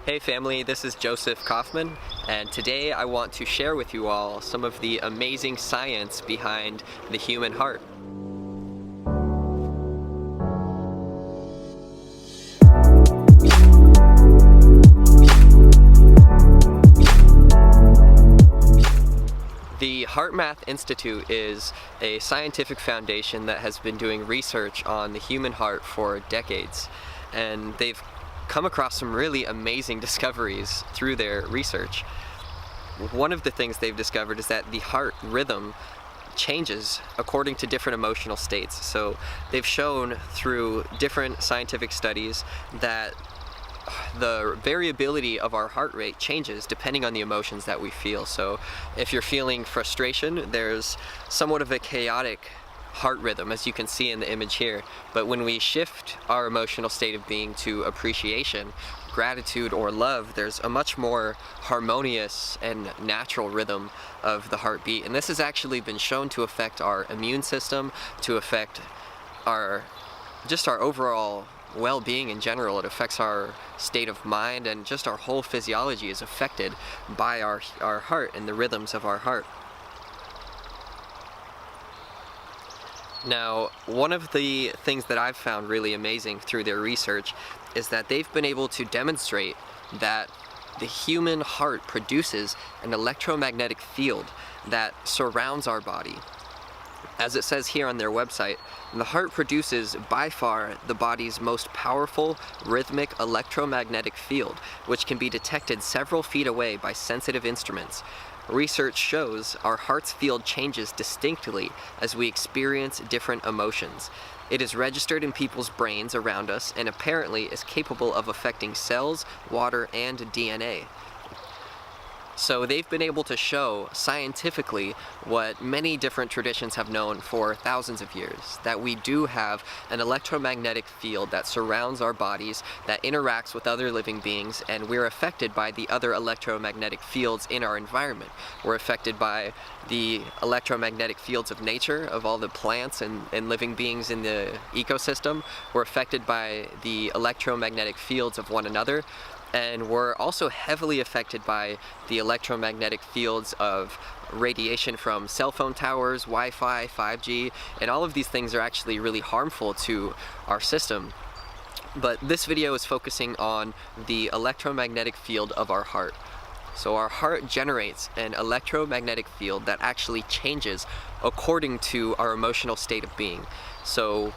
Hey family, this is Joseph Kaufman, and today I want to share with you all some of the amazing science behind the human heart. The HeartMath Institute is a scientific foundation that has been doing research on the human heart for decades, and they've come across some really amazing discoveries through their research. One of the things they've discovered is that the heart rhythm changes according to different emotional states. So they've shown through different scientific studies that the variability of our heart rate changes depending on the emotions that we feel. So if you're feeling frustration, there's somewhat of a chaotic heart rhythm, as you can see in the image here. But when we shift our emotional state of being to appreciation, gratitude, or love, there's a much more harmonious and natural rhythm of the heartbeat. And this has actually been shown to affect our immune system, to affect our overall well-being in general. It affects our state of mind, and just our whole physiology is affected by our heart and the rhythms of our heart. Now, one of the things that I've found really amazing through their research is that they've been able to demonstrate that the human heart produces an electromagnetic field that surrounds our body. As it says here on their website, the heart produces by far the body's most powerful rhythmic electromagnetic field, which can be detected several feet away by sensitive instruments. Research shows our heart's field changes distinctly as we experience different emotions. It is registered in people's brains around us and apparently is capable of affecting cells, water, and DNA. So they've been able to show scientifically what many different traditions have known for thousands of years, that we do have an electromagnetic field that surrounds our bodies, that interacts with other living beings, and we're affected by the other electromagnetic fields in our environment. We're affected by the electromagnetic fields of nature, of all the plants and living beings in the ecosystem. We're affected by the electromagnetic fields of one another. And we're also heavily affected by the electromagnetic fields of radiation from cell phone towers, Wi-Fi, 5G, and all of these things are actually really harmful to our system. But this video is focusing on the electromagnetic field of our heart. So our heart generates an electromagnetic field that actually changes according to our emotional state of being. So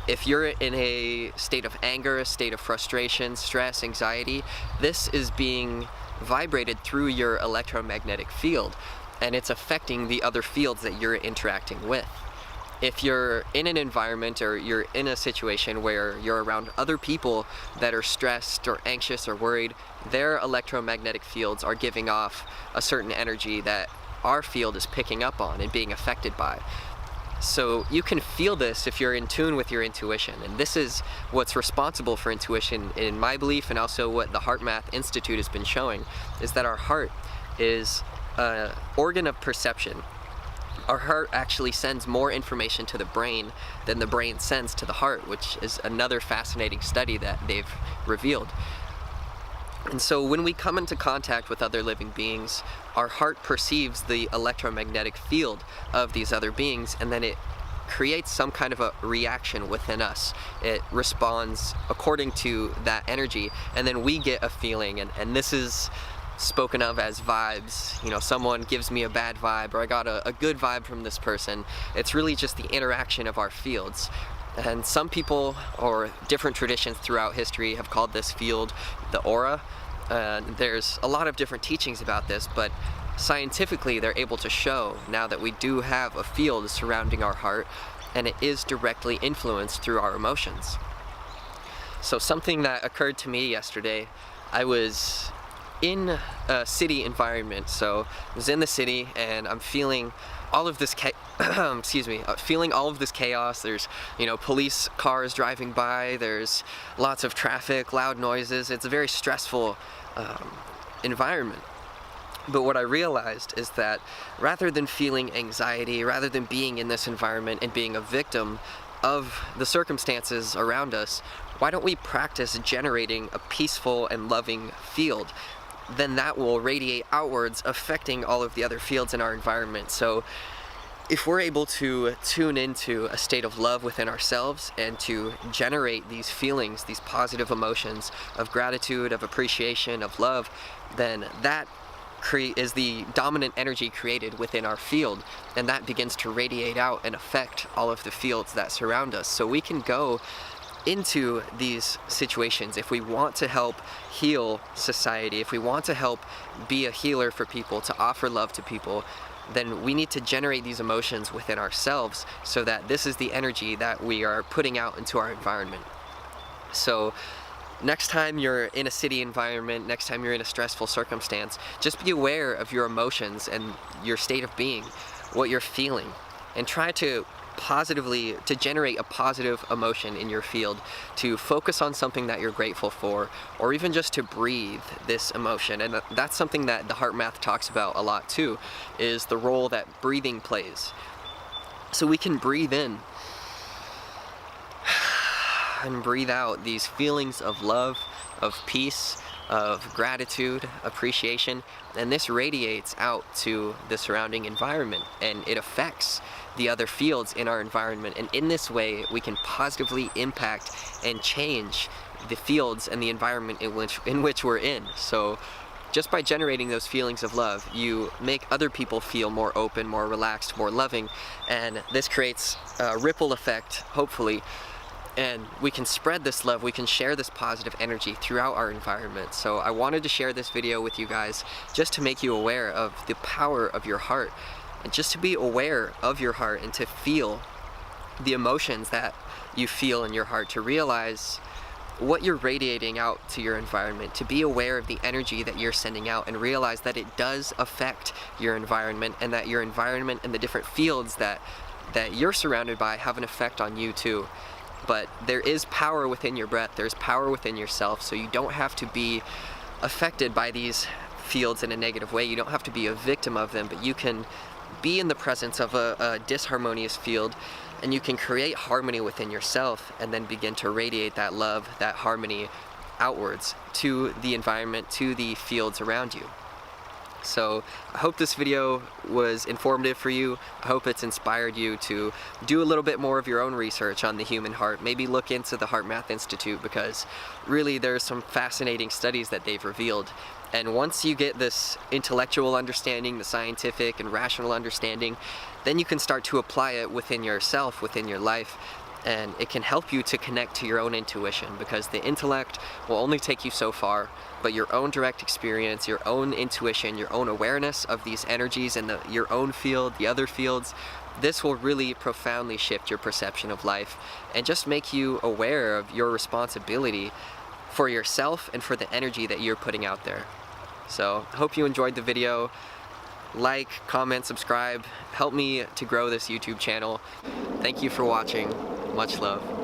if you're in a state of anger, a state of frustration, stress, anxiety, this is being vibrated through your electromagnetic field, and it's affecting the other fields that you're interacting with. If you're in an environment or you're in a situation where you're around other people that are stressed or anxious or worried, their electromagnetic fields are giving off a certain energy that our field is picking up on and being affected by. So you can feel this if you're in tune with your intuition, and this is what's responsible for intuition in my belief, and also what the HeartMath Institute has been showing, is that our heart is an organ of perception. Our heart actually sends more information to the brain than the brain sends to the heart, which is another fascinating study that they've revealed. And so when we come into contact with other living beings, our heart perceives the electromagnetic field of these other beings, and then it creates some kind of a reaction within us. It responds according to that energy, and then we get a feeling, and this is spoken of as vibes. You know, someone gives me a bad vibe, or I got a good vibe from this person. It's really just the interaction of our fields. And some people, or different traditions throughout history, have called this field the aura. There's a lot of different teachings about this, but scientifically they're able to show now that we do have a field surrounding our heart, and it is directly influenced through our emotions. So something that occurred to me yesterday, I was in a city environment, so I was in the city and I'm feeling all of this feeling all of this chaos. There's, police cars driving by, there's lots of traffic, loud noises. It's a very stressful environment. But what I realized is that rather than feeling anxiety, rather than being in this environment and being a victim, of the circumstances around us, why don't we practice generating a peaceful and loving field? Then that will radiate outwards, affecting all of the other fields in our environment. So if we're able to tune into a state of love within ourselves and to generate these feelings, these positive emotions of gratitude, of appreciation, of love, then that is the dominant energy created within our field, and that begins to radiate out and affect all of the fields that surround us. So we can go into these situations if we want to help heal society, if we want to help be a healer for people, to offer love to people, then we need to generate these emotions within ourselves so that this is the energy that we are putting out into our environment. So next time you're in a city environment, next time you're in a stressful circumstance, just be aware of your emotions and your state of being, what you're feeling, and try to generate a positive emotion in your field, to focus on something that you're grateful for, or even just to breathe this emotion. And that's something that the HeartMath talks about a lot too, is the role that breathing plays. So we can breathe in and breathe out these feelings of love, of peace, of gratitude, appreciation, and this radiates out to the surrounding environment, and it affects the other fields in our environment. And in this way, we can positively impact and change the fields and the environment in which we're in. So just by generating those feelings of love, you make other people feel more open, more relaxed, more loving, and this creates a ripple effect, hopefully, and we can spread this love, we can share this positive energy throughout our environment. So I wanted to share this video with you guys just to make you aware of the power of your heart, and just to be aware of your heart and to feel the emotions that you feel in your heart, to realize what you're radiating out to your environment, to be aware of the energy that you're sending out and realize that it does affect your environment, and that your environment and the different fields that you're surrounded by have an effect on you too. But there is power within your breath, there's power within yourself, so you don't have to be affected by these fields in a negative way. You don't have to be a victim of them, but you can be in the presence of a disharmonious field, and you can create harmony within yourself and then begin to radiate that love, that harmony outwards to the environment, to the fields around you. So I hope this video was informative for you. I hope it's inspired you to do a little bit more of your own research on the human heart. Maybe look into the HeartMath Institute, because really there's some fascinating studies that they've revealed. And once you get this intellectual understanding, the scientific and rational understanding, then you can start to apply it within yourself, within your life, and it can help you to connect to your own intuition, because the intellect will only take you so far, but your own direct experience, your own intuition, your own awareness of these energies in your own field, the other fields, this will really profoundly shift your perception of life and just make you aware of your responsibility for yourself and for the energy that you're putting out there. So I hope you enjoyed the video. Like, comment, subscribe, help me to grow this YouTube channel. Thank you for watching. Much love.